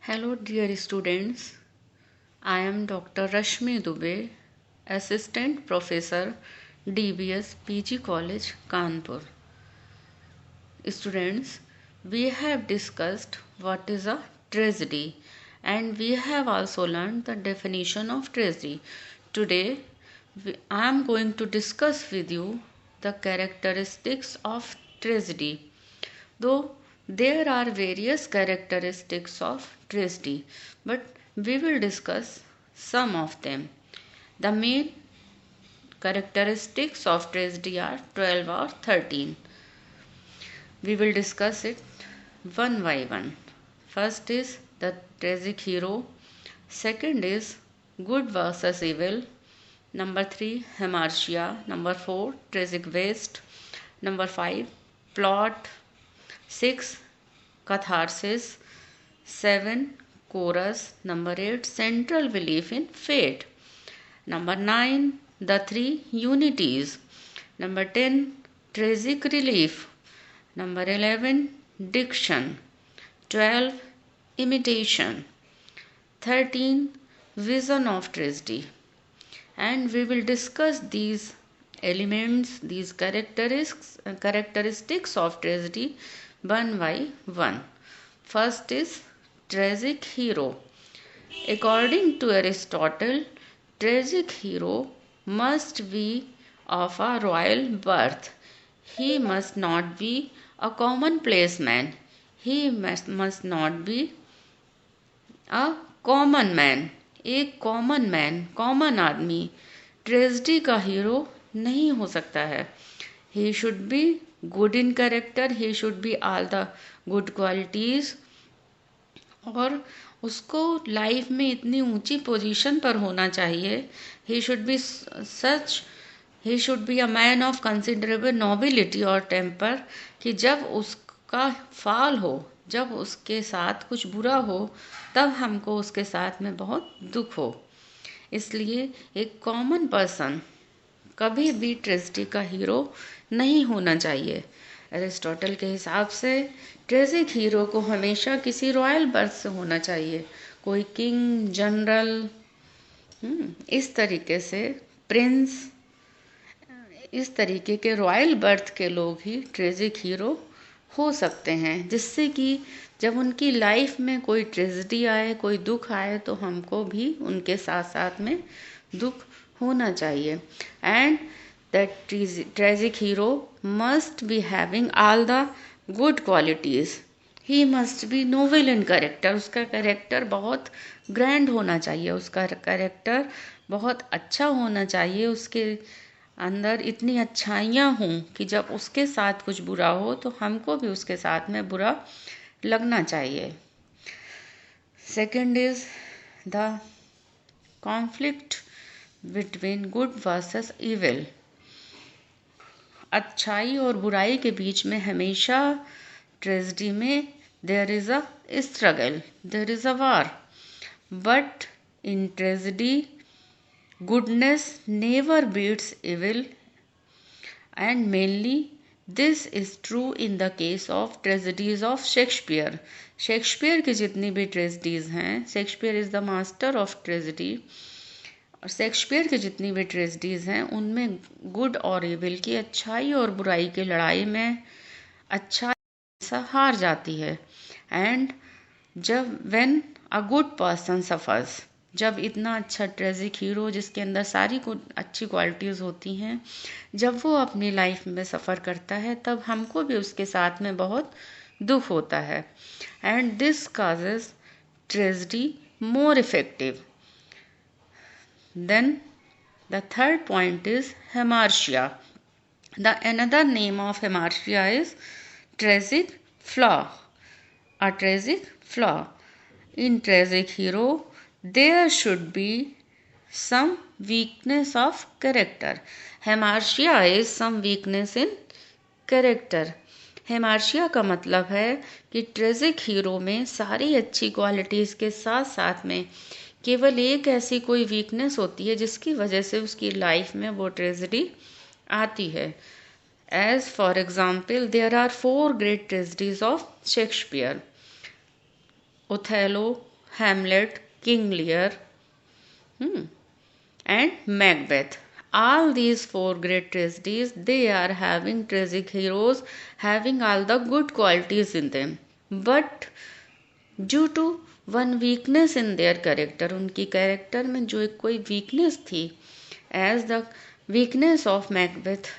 Hello, dear students. I am Dr. Rashmi Dubey, Assistant Professor, DBS PG College, Kanpur. Students, we have discussed what is a tragedy and we have also learned the definition of tragedy. Today, I am going to discuss with you the characteristics of tragedy. Though there are various characteristics of tragedy, but we will discuss some of them. The main characteristics of tragedy are 12 or 13. We will discuss it one by one. First is the tragic hero. Second is good versus evil. Number 3, hamartia. Number 4, tragic waste. Number 5, plot. 6, catharsis. 7, chorus. Number 8, central belief in fate. Number 9, the three unities. Number 10, tragic relief. Number 11, diction. 12, imitation. 13, vision of tragedy. And we will discuss these elements, these characteristics of tragedy one by one. First is tragic hero. According to Aristotle, tragic hero must be of a royal birth. He must not be a commonplace man. He must not be a common man. एक common man, common आदमी tragedy का hero नहीं हो सकता है. He should be good in character, he should be all the good qualities, और उसको life में इतनी ऊंची पोजीशन पर होना चाहिए. He should be such, he should be a man of considerable nobility और टेम्पर, कि जब उसका फॉल हो, जब उसके साथ कुछ बुरा हो, तब हमको उसके साथ में बहुत दुख हो. इसलिए एक कॉमन पर्सन कभी भी ट्रेजेडी का हीरो नहीं होना चाहिए. एरिस्टोटल के हिसाब से ट्रेजिक हीरो को हमेशा किसी रॉयल बर्थ से होना चाहिए. कोई किंग, जनरल, इस तरीके से प्रिंस, इस तरीके के रॉयल बर्थ के लोग ही ट्रेजिक हीरो हो सकते हैं, जिससे कि जब उनकी लाइफ में कोई ट्रेजेडी आए, कोई दुख आए, तो हमको भी उनके साथ साथ में दुख होना चाहिए. And that tragic hero must be having all the good qualities. He must be Nobel in character. उसका कैरेक्टर बहुत ग्रैंड होना चाहिए, उसका कैरेक्टर बहुत अच्छा होना चाहिए, उसके अंदर इतनी अच्छाइयाँ हों कि जब उसके साथ कुछ बुरा हो तो हमको भी उसके साथ में बुरा लगना चाहिए. Second is the conflict between good versus evil. अच्छाई और बुराई के बीच में हमेशा ट्रेजेडी में there is a struggle, there is a war. But in tragedy goodness never beats evil, and mainly this is true in the case of tragedies of Shakespeare. Shakespeare की जितनी भी ट्रेजेडीज हैं, Shakespeare is the master of tragedy, और Shakespeare की जितनी भी tragedies हैं उनमें गुड और इविल की, अच्छाई और बुराई की लड़ाई में अच्छाई हार जाती है. एंड जब when a good person suffers, जब इतना अच्छा ट्रेजिक हीरो जिसके अंदर सारी अच्छी क्वालिटीज़ होती हैं, जब वो अपनी लाइफ में सफ़र करता है, तब हमको भी उसके साथ में बहुत दुख होता है. And this causes tragedy more effective. Then the third point is hamartia. The another name of hamartia is tragic flaw. A tragic flaw in tragic hero there should be some weakness of character. Hamartia is some weakness in character. हेमार्शिया का मतलब है कि tragic hero में सारी अच्छी qualities के साथ साथ में केवल एक ऐसी कोई वीकनेस होती है जिसकी वजह से उसकी लाइफ में वो ट्रेजेडी आती है. As for example, there are 4 great tragedies of Shakespeare: Othello, Hamlet, King Lear, and Macbeth. All these four great tragedies, they are having tragic heroes having all the good qualities in them. But due to one weakness in their character, उनकी character में जो एक कोई weakness थी, as the weakness of Macbeth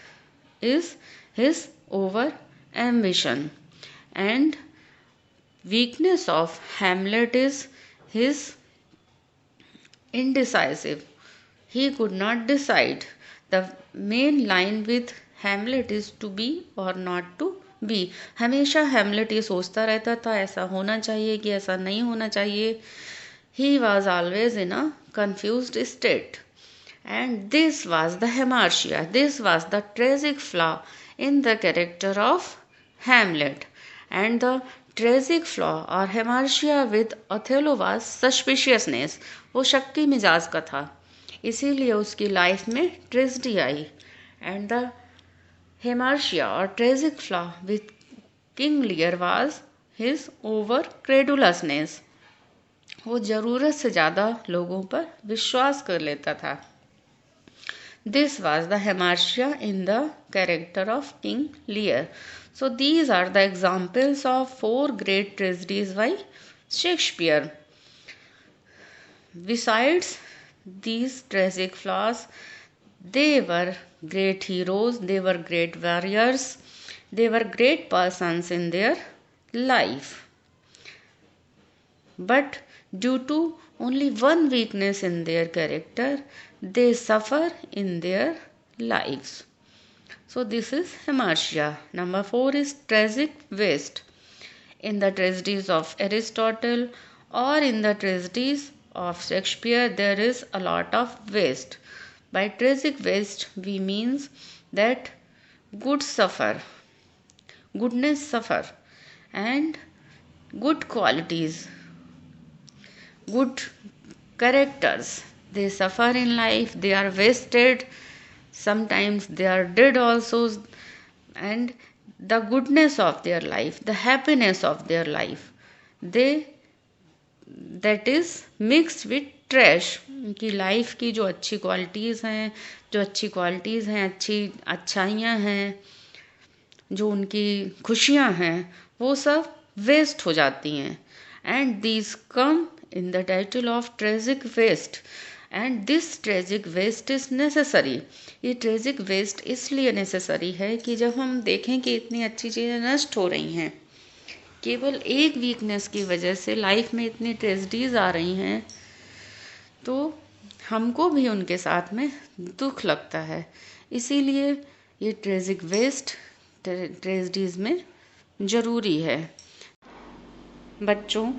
is his over ambition, and weakness of Hamlet is his indecisive. He could not decide. The main line with Hamlet is to be or not to be. हमेशा Hamlet ये सोचता रहता था ऐसा होना चाहिए कि ऐसा नहीं होना चाहिए. He was always in a confused state. And this was the hamartia. This was the tragic flaw in the character of Hamlet. And the tragic flaw or hamartia with Othello was suspiciousness. वो शक्की मिजाज का था, इसीलिए उसकी life में tragedy आई. And the hamartia और tragic flaw with king Lear was his over credulousness. वो ज़रूरत से ज़्यादा लोगों पर विश्वास कर लेता था. This was the hamartia in the character of king Lear. So these are the examples of four great tragedies by Shakespeare. Besides these tragic flaws, they were great heroes, they were great warriors, they were great persons in their life. But due to only one weakness in their character, they suffer in their lives. So this is hamartia. Number 4 is tragic waste. In the tragedies of Aristotle or in the tragedies of Shakespeare, there is a lot of waste. By tragic waste, we means that goodness suffer, and good qualities, good characters, they suffer in life, they are wasted. Sometimes they are dead also, and the goodness of their life, the happiness of their life, that is mixed with trash. उनकी life की जो अच्छी qualities हैं, अच्छी अच्छाइयाँ हैं, जो उनकी खुशियाँ हैं, वो सब वेस्ट हो जाती हैं. And these come in the title of tragic waste. And this tragic waste is necessary. ये ट्रेजिक वेस्ट इसलिए नेसेसरी है कि जब हम देखें कि इतनी अच्छी चीज़ें नष्ट हो रही हैं, केवल एक वीकनेस की वजह से लाइफ में इतनी ट्रेजिडीज़ आ रही हैं, तो हमको भी उनके साथ में दुख लगता है. इसीलिए ये ट्रेजिक वेस्ट ट्रेजिडीज़ में ज़रूरी है. बच्चों,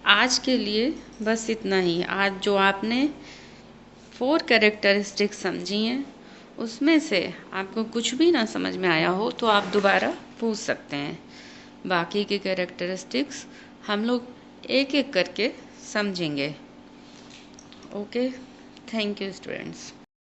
आज के लिए बस इतना ही. आज जो आपने 4 कैरेक्टरिस्टिक्स समझी हैं, उसमें से आपको कुछ भी ना समझ में आया हो तो आप दोबारा पूछ सकते हैं. बाकी के कैरेक्टरिस्टिक्स हम लोग एक एक करके समझेंगे. Okay, thank you students.